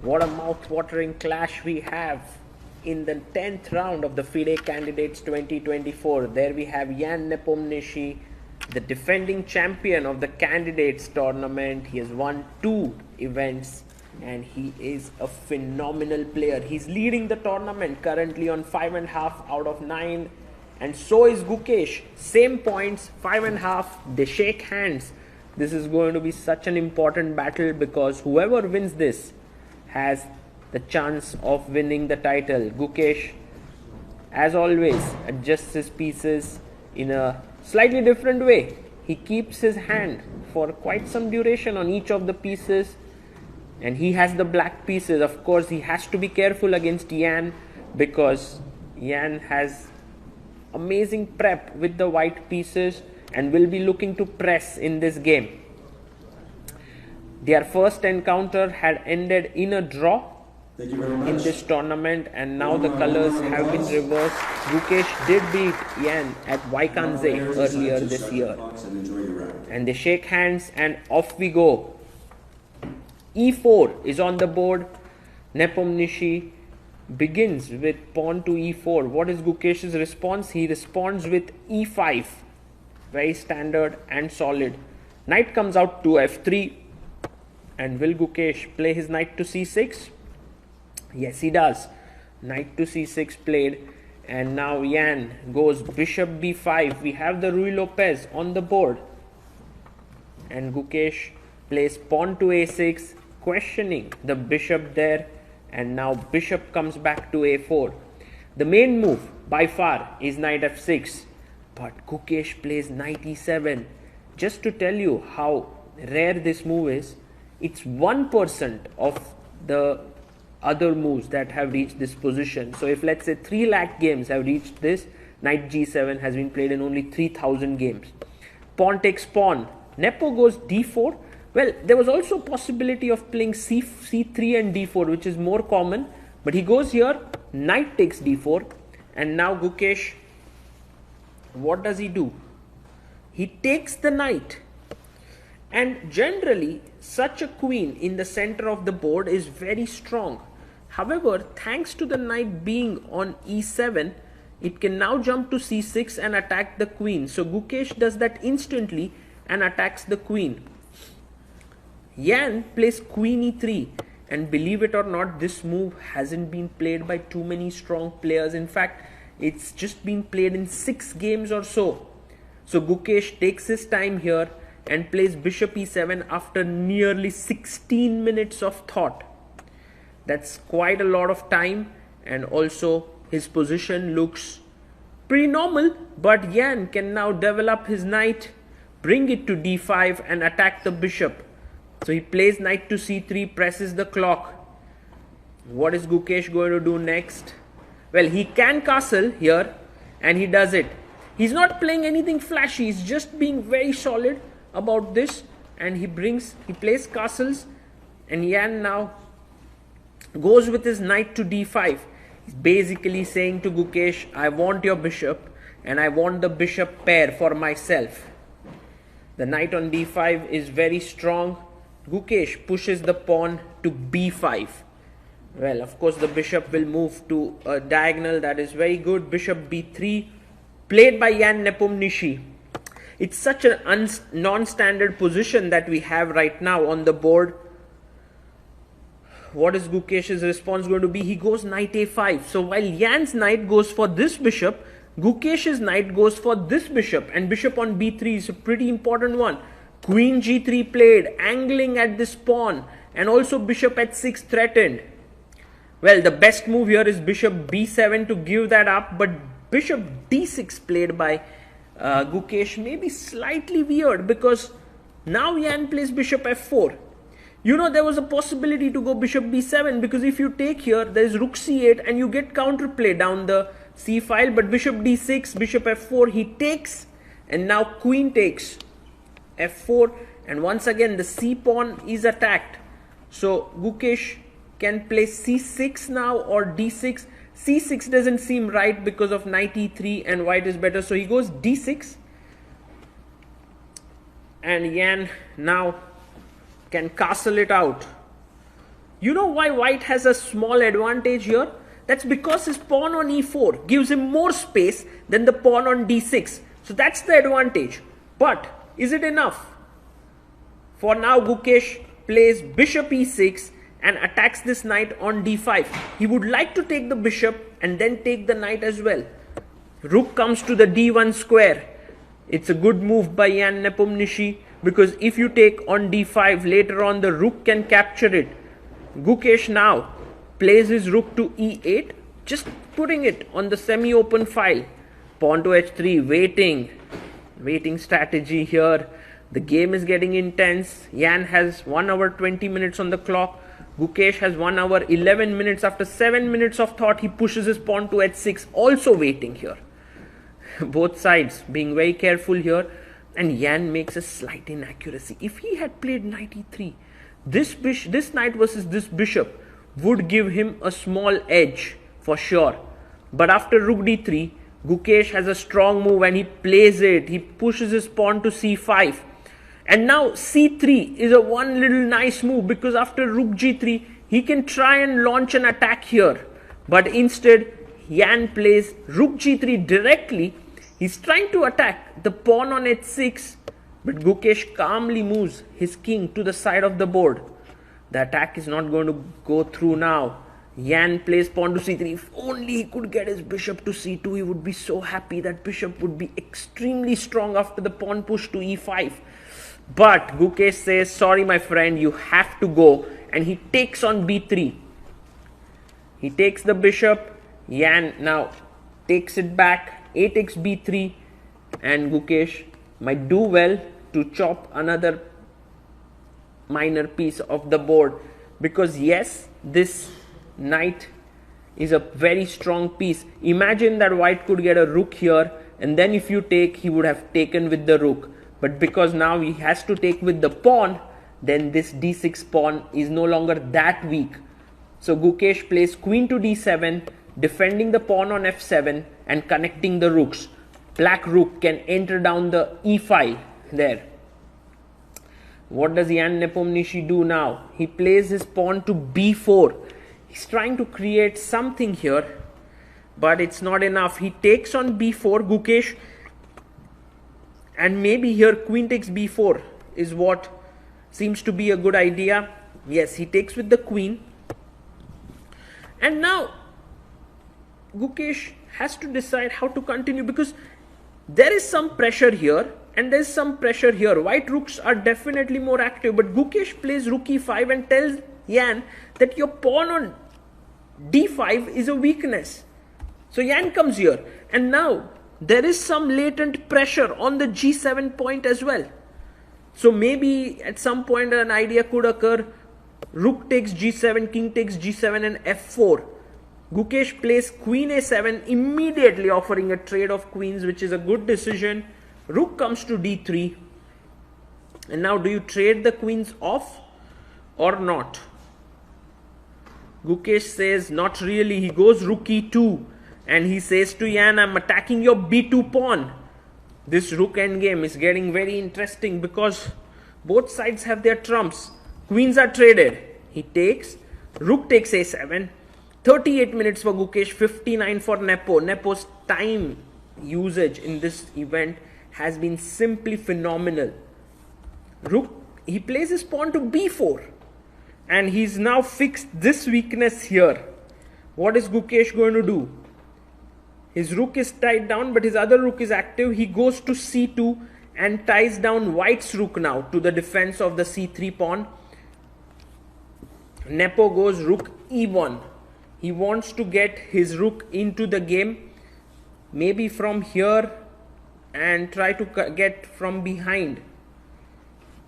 What a mouth-watering clash we have in the 10th round of the FIDE Candidates 2024. There we have Jan Nepomniachtchi, the defending champion of the Candidates tournament. He has won 2 events and he is a phenomenal player. He's leading the tournament currently on 5.5 out of 9, and so is Gukesh. Same points, 5.5. They shake hands. This is going to be such an important battle because whoever wins this has the chance of winning the title. Gukesh, as always, adjusts his pieces in a slightly different way. He keeps his hand for quite some duration on each of the pieces, and he has the black pieces. Of course, he has to be careful against Jan because Jan has amazing prep with the white pieces and will be looking to press in this game. Their first encounter had ended in a draw in this tournament, and now the colors have been reversed. Gukesh did beat Jan at Vaikanze earlier this year. And they shake hands and off we go. E4 is on the board. Nepomniachtchi begins with pawn to E4. What is Gukesh's response? He responds with E5. Very standard and solid. Knight comes out to F3. And will Gukesh play his knight to C6? Yes, he does. Knight to C6 played. And now Jan goes bishop B5. We have the Ruy Lopez on the board. And Gukesh plays pawn to A6, questioning the bishop there. And now bishop comes back to A4. The main move by far is knight F6. But Gukesh plays knight E7. Just to tell you how rare this move is, it's 1% of the other moves that have reached this position. So if let's say 3 lakh games have reached this, knight G7 has been played in only 3,000 games. Pawn takes pawn. Nepo goes D4. Well, there was also a possibility of playing C3 and D4, which is more common. But he goes here, knight takes D4. And now Gukesh, what does he do? He takes the knight. And generally, such a queen in the center of the board is very strong. However, thanks to the knight being on E7, it can now jump to C6 and attack the queen. So Gukesh does that instantly and attacks the queen. Jan plays queen E3, and believe it or not, this move hasn't been played by too many strong players. In fact, it's just been played in 6 games or so. So Gukesh takes his time here and plays bishop E7 after nearly 16 minutes of thought. That's quite a lot of time, and also his position looks pretty normal, but Jan can now develop his knight, bring it to D5 and attack the bishop. So he plays knight to C3, presses the clock. What is Gukesh going to do next? Well, he can castle here, and he does it. He's not playing anything flashy, he's just being very solid about this, and he plays castles, and Jan now goes with his knight to D5. He's basically saying to Gukesh, I want your bishop and I want the bishop pair for myself. The knight on D5 is very strong. Gukesh pushes the pawn to B5. Well, of course the bishop will move to a diagonal. That is very good. Bishop B3 played by Jan Nepomniachtchi. It's such a non-standard position that we have right now on the board. What is Gukesh's response going to be? He goes knight A5. So while Jan's knight goes for this bishop, Gukesh's knight goes for this bishop. And bishop on B3 is a pretty important one. Queen G3 played, angling at this pawn. And also bishop at 6 threatened. Well, the best move here is bishop B7 to give that up. But bishop D6 played by Gukesh may be slightly weird, because now Jan plays bishop F4. You know, there was a possibility to go bishop B7, because if you take here, there is rook C8 and you get counterplay down the C file. But bishop D6, bishop F4, he takes, and now queen takes F4, and once again the C pawn is attacked. So Gukesh can play C6 now or D6. C6 doesn't seem right because of knight E3 and white is better. So he goes D6. And Jan now can castle it out. You know why white has a small advantage here? That's because his pawn on e4 gives him more space than the pawn on d6. So that's the advantage. But is it enough? For now, Gukesh plays bishop e6 and attacks this knight on d5. He would like to take the bishop and then take the knight as well. Rook comes to the d1 square. It's a good move by Jan Nepomniachtchi, because if you take on d5, later on the rook can capture it. Gukesh now plays his rook to e8, just putting it on the semi-open file. Pawn to h3, waiting strategy here. The game is getting intense. Jan has 1 hour 20 minutes on the clock. Gukesh has 1 hour 11 minutes. After 7 minutes of thought, he pushes his pawn to h6, also waiting here. Both sides being very careful here, and Jan makes a slight inaccuracy. If he had played knight e3, this knight versus this bishop would give him a small edge for sure. But after rook d3, Gukesh has a strong move and he plays it. He pushes his pawn to c5. And now c3 is a one little nice move, because after rook g3, he can try and launch an attack here. But instead, Jan plays rook g3 directly. He's trying to attack the pawn on h6, but Gukesh calmly moves his king to the side of the board. The attack is not going to go through now. Jan plays pawn to c3. If only he could get his bishop to c2, he would be so happy. That bishop would be extremely strong after the pawn push to e5. But Gukesh says, sorry my friend, you have to go. And he takes on b3. He takes the bishop. Jan now takes it back. A takes b3. And Gukesh might do well to chop another minor piece of the board. Because yes, this knight is a very strong piece. Imagine that white could get a rook here. And then if you take, he would have taken with the rook. But because now he has to take with the pawn, then this d6 pawn is no longer that weak. So Gukesh plays queen to d7, defending the pawn on f7 and connecting the rooks. Black rook can enter down the e file there. What does Jan Nepomniachtchi do now? He plays his pawn to b4. He's trying to create something here, but it's not enough. He takes on b4, Gukesh. And maybe here queen takes b4 is what seems to be a good idea. Yes, he takes with the queen. And now Gukesh has to decide how to continue, because there is some pressure here and there is some pressure here. White rooks are definitely more active, but Gukesh plays rook e5 and tells Jan that your pawn on d5 is a weakness. So Jan comes here, and now there is some latent pressure on the g7 point as well. So maybe at some point an idea could occur. Rook takes g7, king takes g7 and f4. Gukesh plays queen a7, immediately offering a trade of queens, which is a good decision. Rook comes to d3. And now do you trade the queens off or not? Gukesh says not really. He goes rook e2. And he says to Jan, I'm attacking your b2 pawn. This rook endgame is getting very interesting, because both sides have their trumps. Queens are traded. He takes. Rook takes a7. 38 minutes for Gukesh, 59 for Nepo. Nepo's time usage in this event has been simply phenomenal. Rook, he plays his pawn to b4. And he's now fixed this weakness here. What is Gukesh going to do? His rook is tied down, but his other rook is active. He goes to c2 and ties down white's rook now to the defense of the c3 pawn. Nepo goes rook e1. He wants to get his rook into the game, maybe from here, and try to get from behind.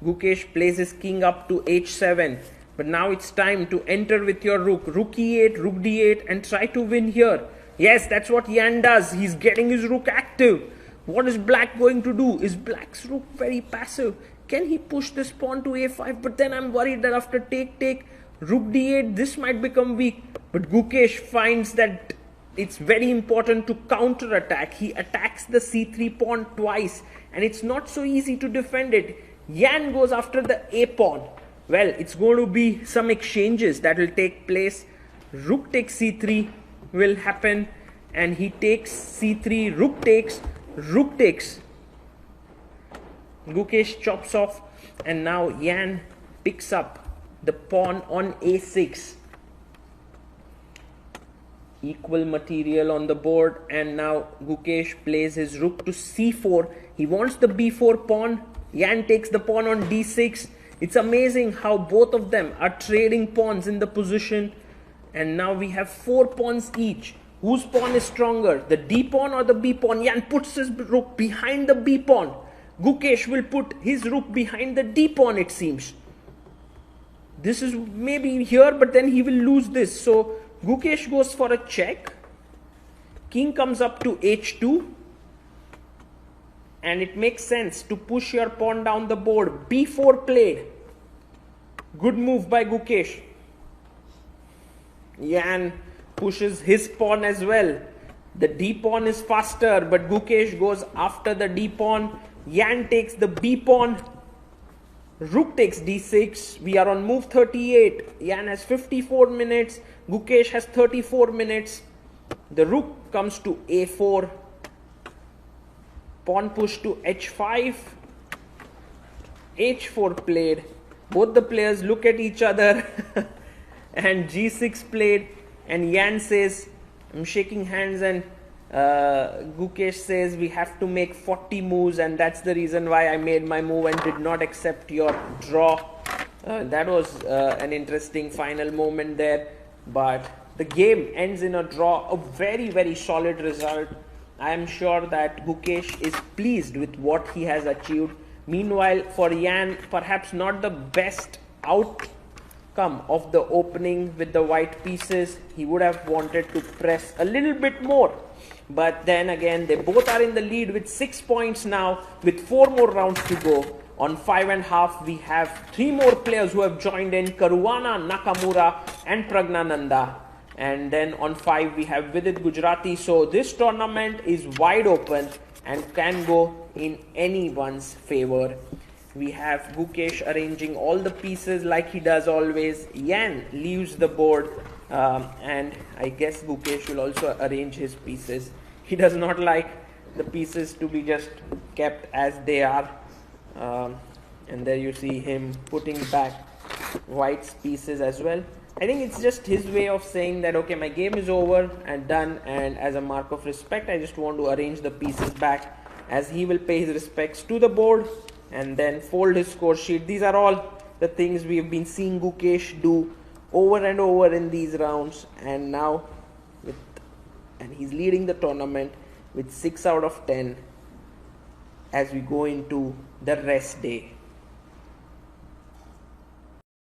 Gukesh plays his king up to h7. But now it's time to enter with your rook. Rook e8, rook d8, and try to win here. Yes, that's what Jan does. He's getting his rook active. What is black going to do? Is black's rook very passive? Can he push this pawn to a5? But then I'm worried that after take, rook d8, this might become weak. But Gukesh finds that it's very important to counter attack. He attacks the c3 pawn twice, and it's not so easy to defend it. Jan goes after the a pawn. Well, it's going to be some exchanges that will take place. Rook takes c3 will happen, and he takes c3, rook takes, rook takes. Gukesh chops off, and now Jan picks up the pawn on a6. Equal material on the board, and now Gukesh plays his rook to c4. He wants the b4 pawn. Jan takes the pawn on d6. It's amazing how both of them are trading pawns in the position, and now we have 4 pawns each. Whose pawn is stronger, the d pawn or the b pawn? Jan puts his rook behind the b pawn. Gukesh will put his rook behind the d pawn, it seems. This is maybe here, but then he will lose this. So Gukesh goes for a check. King comes up to h2. And it makes sense to push your pawn down the board. b4 played. Good move by Gukesh. Jan pushes his pawn as well. The d pawn is faster, but Gukesh goes after the d pawn. Jan takes the b pawn. Rook takes d6. We are on move 38. Jan has 54 minutes. Gukesh has 34 minutes. The rook comes to a4. Pawn push to h5. h4 played. Both the players look at each other. And g6 played. And Jan says, I'm shaking hands, and Gukesh says we have to make 40 moves, and that's the reason why I made my move and did not accept your draw. That was an interesting final moment there, but the game ends in a draw. A very, very solid result. I am sure that Gukesh is pleased with what he has achieved. Meanwhile, for Jan, perhaps not the best outcome of the opening with the white pieces. He would have wanted to press a little bit more. But then again, they both are in the lead with 6 points now, with 4 more rounds to go. On 5.5, we have 3 more players who have joined in: Caruana, Nakamura, and Pragnananda. And then on 5, we have Vidit Gujarati. So this tournament is wide open and can go in anyone's favor. We have Gukesh arranging all the pieces like he does always. Jan leaves the board. And I guess Gukesh will also arrange his pieces. He does not like the pieces to be just kept as they are. And there you see him putting back white's pieces as well. I think it's just his way of saying that, okay, my game is over and done, and as a mark of respect, I just want to arrange the pieces back, as he will pay his respects to the board and then fold his score sheet. These are all the things we have been seeing Gukesh do over and over in these rounds, and now he's leading the tournament with 6 out of 10 as we go into the rest day.